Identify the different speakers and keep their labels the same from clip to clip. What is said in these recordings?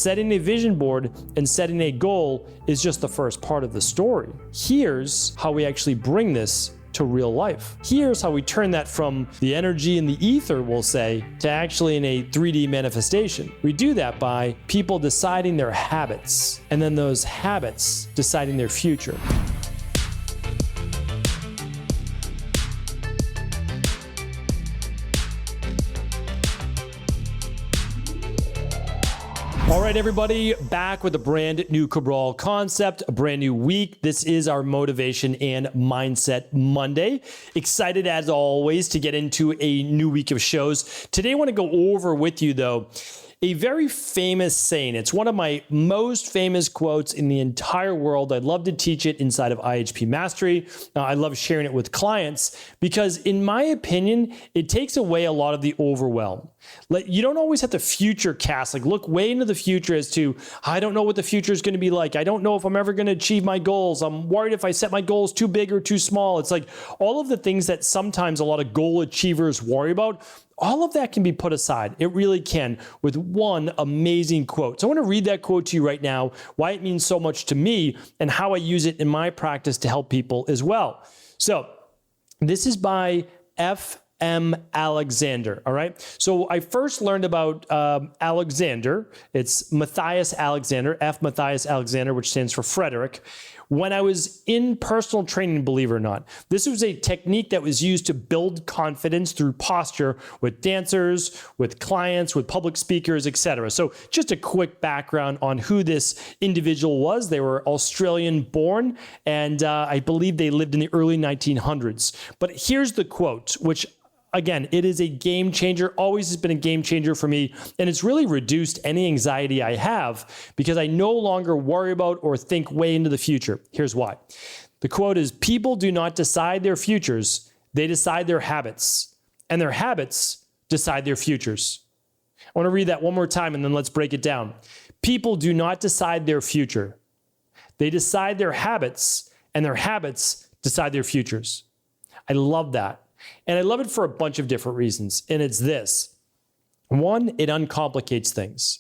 Speaker 1: Setting a vision board and setting a goal is just the first part of the story. Here's how we actually bring this to real life. Here's how we turn that from the energy in the ether, we'll say, to actually in a 3D manifestation. We do that by people deciding their habits, and then those habits deciding their future. All right, everybody, back with a brand new Cabral concept, a brand new week. This is our Motivation and Mindset Monday. Excited, as always, to get into a new week of shows. Today, I want to go over with you, though, a very famous saying. It's one of my most famous quotes in the entire world. I'd love to teach it inside of IHP Mastery. I love sharing it with clients because, in my opinion, it takes away a lot of the overwhelm. You don't always have to future cast, like look way into the future as to, I don't know what the future is going to be like. I don't know if I'm ever going to achieve my goals. I'm worried if I set my goals too big or too small. It's like all of the things that sometimes a lot of goal achievers worry about. All of that can be put aside. It really can, with one amazing quote. So I want to read that quote to you right now, why it means so much to me, and how I use it in my practice to help people as well. So this is by F.M. Alexander, all right? So I first learned about Alexander. It's Matthias Alexander, F. Matthias Alexander, which stands for Frederick. When I was in personal training, believe it or not, this was a technique that was used to build confidence through posture with dancers, with clients, with public speakers, etc. So just a quick background on who this individual was. They were Australian born, and I believe they lived in the early 1900s. But here's the quote, which again, it is a game changer, always has been a game changer for me, and it's really reduced any anxiety I have because I no longer worry about or think way into the future. Here's why. The quote is, people do not decide their futures, they decide their habits, and their habits decide their futures. I want to read that one more time and then let's break it down. People do not decide their future. They decide their habits, and their habits decide their futures. I love that. And I love it for a bunch of different reasons. And it's this. One, it uncomplicates things.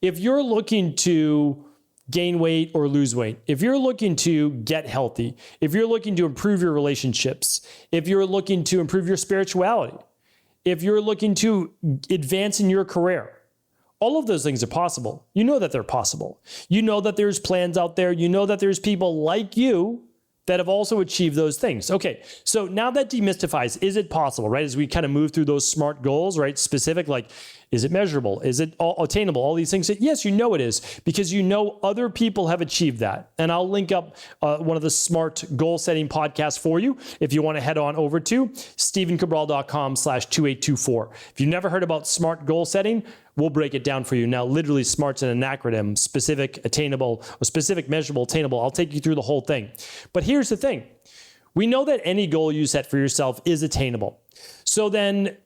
Speaker 1: If you're looking to gain weight or lose weight, if you're looking to get healthy, if you're looking to improve your relationships, if you're looking to improve your spirituality, if you're looking to advance in your career, all of those things are possible. You know that they're possible. You know that there's plans out there. You know that there's people like you that have also achieved those things. Okay, so now that demystifies, is it possible, right? As we kind of move through those SMART goals, right? Specific, like, is it measurable? Is it all attainable? All these things. Yes, you know it is because you know other people have achieved that. And I'll link up one of the SMART goal setting podcasts for you if you want to head on over to stevencabral.com/2824. If you've never heard about SMART goal setting, we'll break it down for you. Now, literally, SMART's an acronym: specific, attainable, or specific, measurable, attainable. I'll take you through the whole thing. But here's the thing. We know that any goal you set for yourself is attainable. So then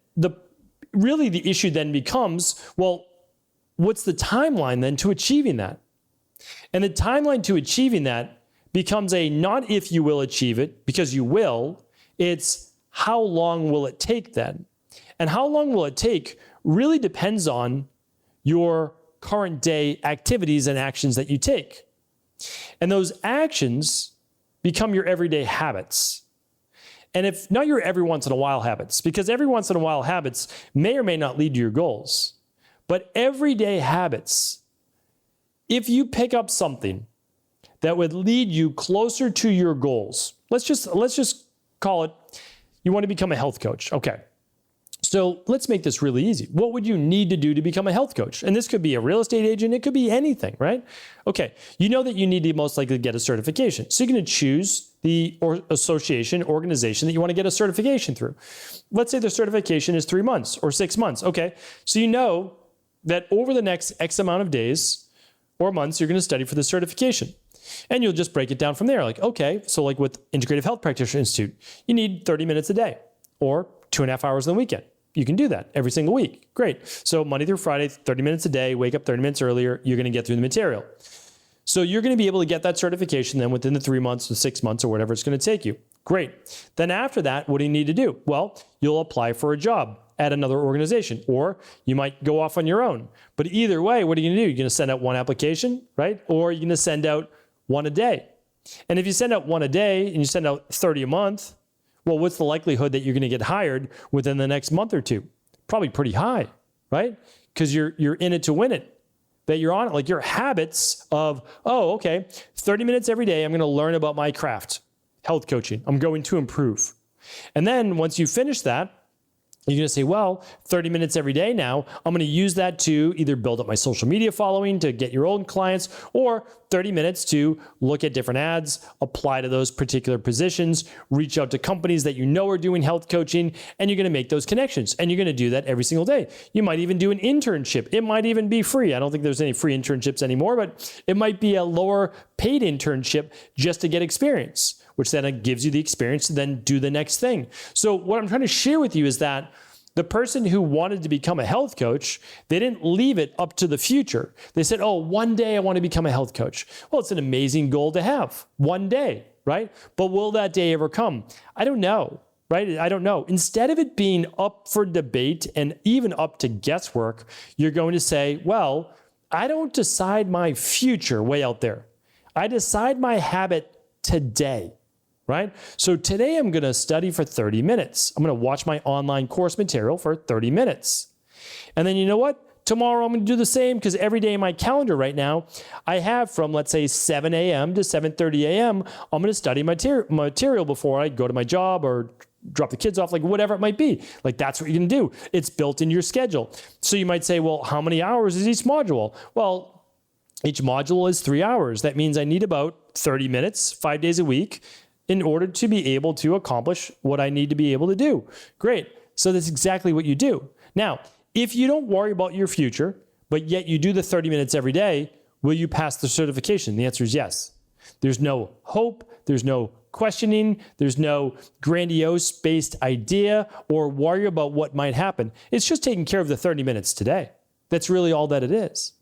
Speaker 1: really the issue then becomes, well, what's the timeline then to achieving that? And the timeline to achieving that becomes a not if you will achieve it, because you will, it's how long will it take then? And how long will it take really depends on your current day activities and actions that you take. And those actions become your everyday habits. And if not your every once in a while habits, because every once in a while habits may or may not lead to your goals, but everyday habits, if you pick up something that would lead you closer to your goals, let's just call it, you want to become a health coach. Okay. So let's make this really easy. What would you need to do to become a health coach? And this could be a real estate agent. It could be anything, right? Okay. You know that you need to most likely get a certification. So you're going to choose the association, organization that you want to get a certification through. Let's say the certification is 3 months or 6 months. Okay. So you know that over the next X amount of days or months, you're going to study for the certification. And you'll just break it down from there. Like, okay, so like with Integrative Health Practitioner Institute, you need 30 minutes a day or 2.5 hours on the weekend. You can do that every single week. Great. So Monday through Friday, 30 minutes a day, wake up 30 minutes earlier, you're going to get through the material. So you're going to be able to get that certification then within the 3 months or 6 months or whatever it's going to take you. Great. Then after that, what do you need to do? Well, you'll apply for a job. at another organization, or you might go off on your own. But either way, what are you going to do? You're going to send out one application, right? Or you're going to send out one a day. And if you send out one a day and you send out 30 a month, well, what's the likelihood that you're going to get hired within the next month or two? Probably pretty high, right? Because you're in it to win it. That you're on it, like your habits of, oh, okay, 30 minutes every day, I'm going to learn about my craft, health coaching. I'm going to improve. And then once you finish that, you're going to say, well, 30 minutes every day now, I'm going to use that to either build up my social media following to get your own clients, or 30 minutes to look at different ads, apply to those particular positions, reach out to companies that you know are doing health coaching, and you're going to make those connections. And you're going to do that every single day. You might even do an internship. It might even be free. I don't think there's any free internships anymore, but it might be a lower paid internship just to get experience, which then gives you the experience to then do the next thing. So what I'm trying to share with you is that the person who wanted to become a health coach, they didn't leave it up to the future. They said, oh, one day I want to become a health coach. Well, it's an amazing goal to have, one day, right? But will that day ever come? I don't know, right? I don't know. Instead of it being up for debate and even up to guesswork, you're going to say, well, I don't decide my future way out there. I decide my habit today. Right? So today I'm going to study for 30 minutes. I'm going to watch my online course material for 30 minutes. And then you know what? Tomorrow I'm going to do the same, because every day in my calendar right now, I have from, let's say, 7 a.m. to 7:30 a.m., I'm going to study material before I go to my job or drop the kids off, like whatever it might be. Like that's what you're going to do. It's built in your schedule. So you might say, well, how many hours is each module? Well, each module is 3 hours. That means I need about 30 minutes, 5 days a week, in order to be able to accomplish what I need to be able to do. Great. So that's exactly what you do. Now, if you don't worry about your future, but yet you do the 30 minutes every day, will you pass the certification? The answer is yes. There's no hope. There's no questioning. There's no grandiose based idea or worry about what might happen. It's just taking care of the 30 minutes today. That's really all that it is.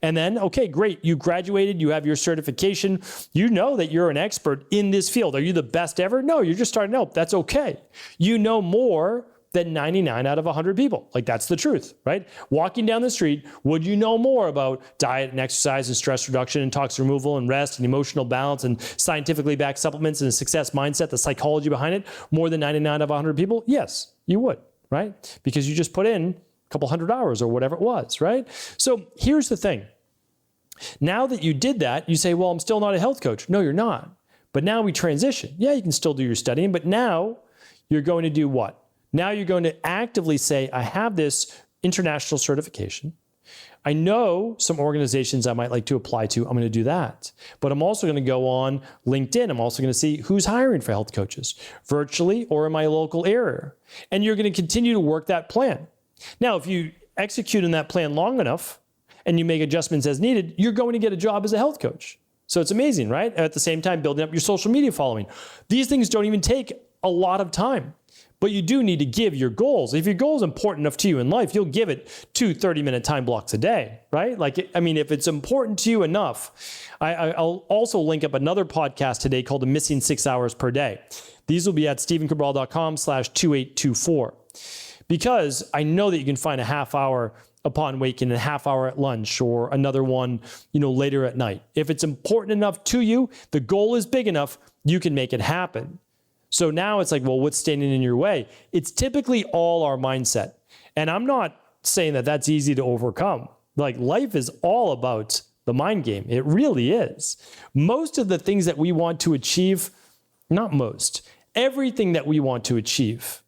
Speaker 1: And then, okay, great. You graduated, you have your certification. You know that you're an expert in this field. Are you the best ever? No, you're just starting out. That's okay. You know more than 99 out of 100 people. Like that's the truth, right? Walking down the street, would you know more about diet and exercise and stress reduction and toxin removal and rest and emotional balance and scientifically backed supplements and a success mindset, the psychology behind it, more than 99 out of 100 people? Yes, you would, right? Because you just put in couple hundred hours or whatever it was, right? So here's the thing. Now that you did that, you say, well, I'm still not a health coach. No, you're not. But now we transition. Yeah, you can still do your studying, but now you're going to do what? Now you're going to actively say, I have this international certification. I know some organizations I might like to apply to. I'm going to do that. But I'm also going to go on LinkedIn. I'm also going to see who's hiring for health coaches, virtually or in my local area. And you're going to continue to work that plan. Now, if you execute on that plan long enough and you make adjustments as needed, you're going to get a job as a health coach. So it's amazing, right? At the same time, building up your social media following. These things don't even take a lot of time, but you do need to give your goals. If your goal is important enough to you in life, you'll give it 2 30-minute time blocks a day, right? Like, I mean, if it's important to you enough, I'll also link up another podcast today called The Missing 6 Hours Per Day. These will be at stephencabral.com/2824. Because I know that you can find a half hour upon waking and a half hour at lunch or another one, later at night. If it's important enough to you, the goal is big enough, you can make it happen. So now it's like, well, what's standing in your way? It's typically all our mindset. And I'm not saying that that's easy to overcome. Like life is all about the mind game. It really is. Most of the things that we want to achieve, not most, everything that we want to achieve,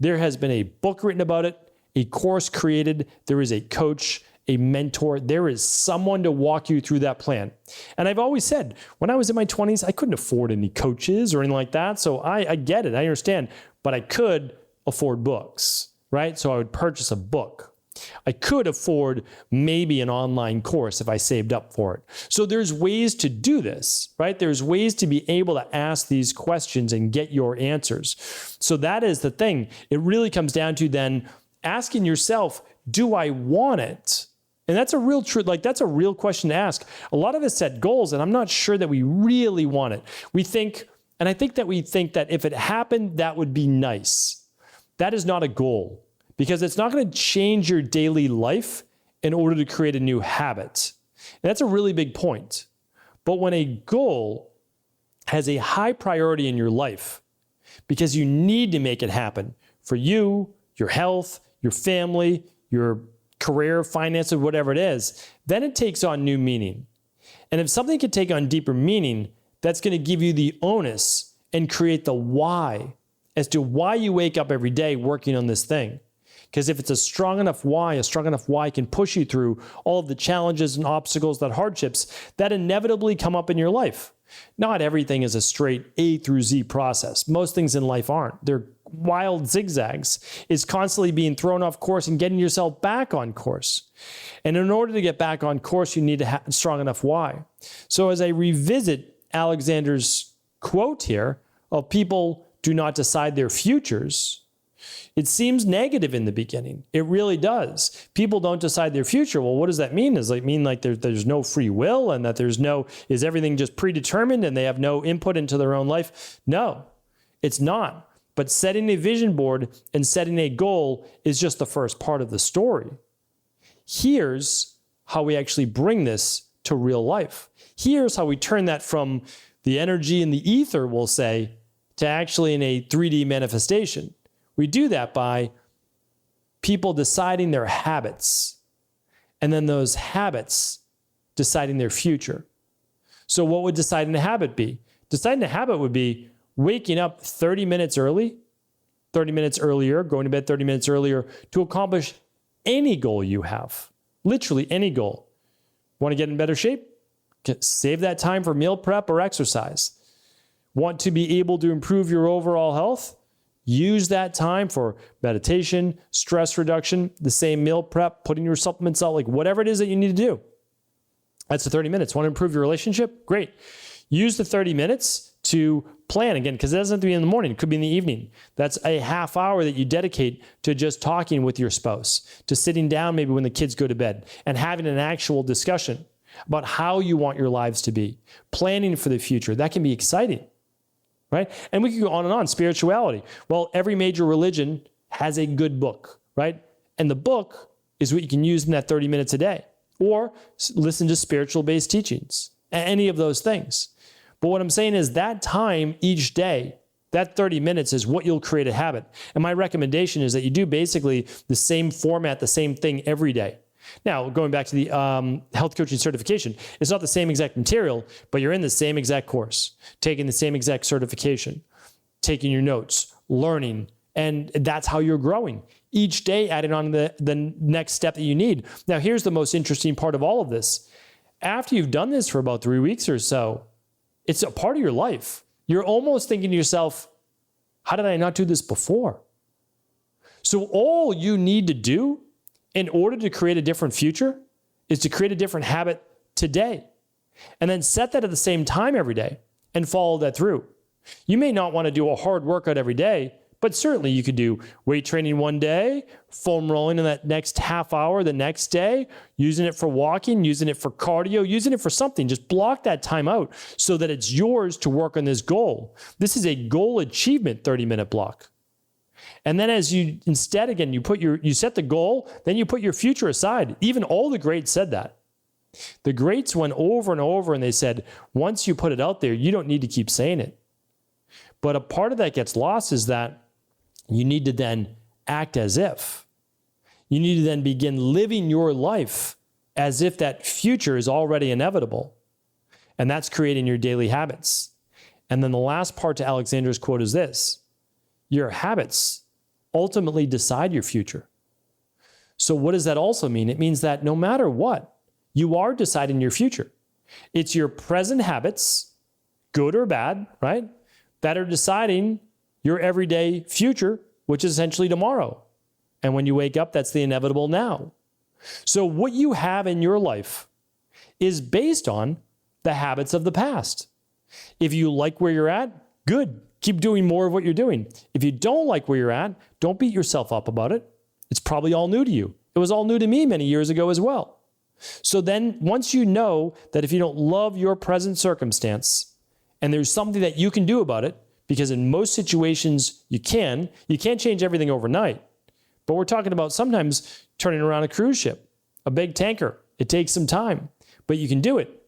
Speaker 1: there has been a book written about it, a course created, there is a coach, a mentor, there is someone to walk you through that plan. And I've always said, when I was in my 20s, I couldn't afford any coaches or anything like that. So I get it, I understand, but I could afford books, right? So I would purchase a book. I could afford maybe an online course if I saved up for it. So there's ways to do this, right? There's ways to be able to ask these questions and get your answers. So that is the thing. It really comes down to then asking yourself, do I want it? And that's a real truth. Like that's a real question to ask. A lot of us set goals and I'm not sure that we really want it. We think that if it happened, that would be nice. That is not a goal. because it's not going to change your daily life in order to create a new habit. And that's a really big point. But when a goal has a high priority in your life, because you need to make it happen for you, your health, your family, your career, finances, whatever it is, then it takes on new meaning. And if something can take on deeper meaning, that's going to give you the onus and create the why as to why you wake up every day working on this thing. Because if it's a strong enough why can push you through all of the challenges and obstacles, that hardships that inevitably come up in your life. Not everything is a straight A through Z process. Most things in life aren't. They're wild zigzags. It's constantly being thrown off course and getting yourself back on course. And in order to get back on course, you need to have a strong enough why. So as I revisit Alexander's quote here of people do not decide their futures, it seems negative in the beginning. It really does. People don't decide their future. Well, what does that mean? Does it mean like there's no free will and that is everything just predetermined and they have no input into their own life? No, it's not. But setting a vision board and setting a goal is just the first part of the story. Here's how we actually bring this to real life. Here's how we turn that from the energy in the ether, we'll say, to actually in a 3D manifestation. We do that by people deciding their habits, and then those habits deciding their future. So what would deciding a habit be? Deciding a habit would be waking up 30 minutes early, 30 minutes earlier, going to bed 30 minutes earlier to accomplish any goal you have. Literally any goal. Want to get in better shape? Save that time for meal prep or exercise. Want to be able to improve your overall health? Use that time for meditation, stress reduction, the same meal prep, putting your supplements out, like whatever it is that you need to do. That's the 30 minutes. Want to improve your relationship? Great. Use the 30 minutes to plan again, because it doesn't have to be in the morning. It could be in the evening. That's a half hour that you dedicate to just talking with your spouse, to sitting down maybe when the kids go to bed and having an actual discussion about how you want your lives to be, planning for the future. That can be exciting. Right? And we could go on and on. Spirituality. Well, every major religion has a good book, right? And the book is what you can use in that 30 minutes a day. Or listen to spiritual-based teachings. Any of those things. But what I'm saying is that time each day, that 30 minutes is what you'll create a habit. And my recommendation is that you do basically the same format, the same thing every day. Now, going back to the health coaching certification, it's not the same exact material, but you're in the same exact course, taking the same exact certification, taking your notes, learning, and that's how you're growing. Each day adding on the next step that you need. Now, here's the most interesting part of all of this. After you've done this for about 3 weeks or so, it's a part of your life. You're almost thinking to yourself, how did I not do this before? So all you need to do in order to create a different future is to create a different habit today. And then set that at the same time every day and follow that through. You may not want to do a hard workout every day, but certainly you could do weight training one day, foam rolling in that next half hour the next day, using it for walking, using it for cardio, using it for something. Just block that time out so that it's yours to work on this goal. This is a goal achievement 30-minute block. And then as you, instead, again, you set the goal, then you put your future aside. Even all the greats said that. The greats went over and over and they said, once you put it out there, you don't need to keep saying it. But a part of that gets lost is that you need to then act as if. You need to then begin living your life as if that future is already inevitable. And that's creating your daily habits. And then the last part to Alexander's quote is this. Your habits ultimately decide your future. So what does that also mean? It means that no matter what, you are deciding your future. It's your present habits, good or bad, right, that are deciding your everyday future, which is essentially tomorrow. And when you wake up, that's the inevitable now. So what you have in your life is based on the habits of the past. If you like where you're at, good. Keep doing more of what you're doing. If you don't like where you're at, don't beat yourself up about it. It's probably all new to you. It was all new to me many years ago as well. So then once you know that if you don't love your present circumstance and there's something that you can do about it, because in most situations you can't change everything overnight, But we're talking about sometimes turning around a cruise ship, a big tanker. It takes some time, but you can do it.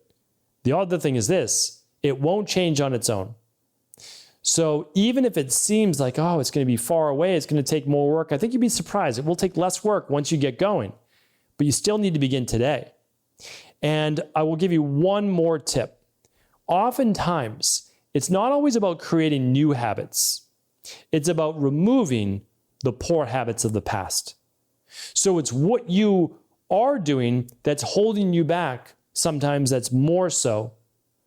Speaker 1: The other thing is this, it won't change on its own. So even if it seems like, oh, it's going to be far away, it's going to take more work, I think you'd be surprised. It will take less work once you get going, but you still need to begin today. And I will give you one more tip. Oftentimes, it's not always about creating new habits. It's about removing the poor habits of the past. So it's what you are doing that's holding you back. Sometimes that's more so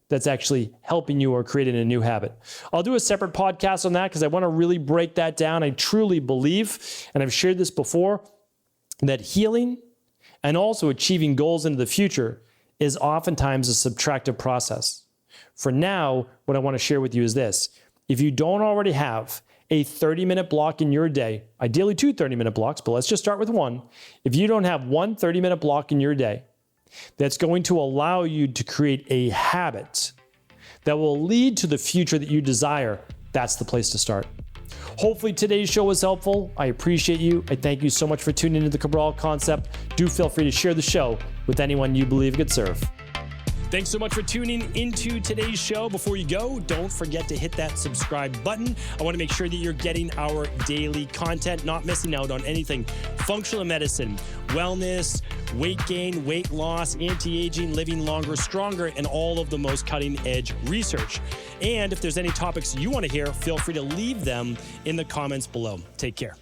Speaker 1: that's actually helping you or creating a new habit. I'll do a separate podcast on that because I want to really break that down. I truly believe, and I've shared this before, that healing and also achieving goals into the future is oftentimes a subtractive process. For now, what I want to share with you is this. If you don't already have a 30-minute block in your day, ideally 2 30-minute blocks, but let's just start with one. If you don't have one 30-minute block in your day that's going to allow you to create a habit that will lead to the future that you desire, that's the place to start. Hopefully today's show was helpful. I appreciate you. I thank you so much for tuning into the Cabral Concept. Do feel free to share the show with anyone you believe could serve. Thanks so much for tuning into today's show. Before you go, don't forget to hit that subscribe button. I want to make sure that you're getting our daily content, not missing out on anything functional medicine, wellness, weight gain, weight loss, anti-aging, living longer, stronger, and all of the most cutting-edge research. And if there's any topics you want to hear, feel free to leave them in the comments below. Take care.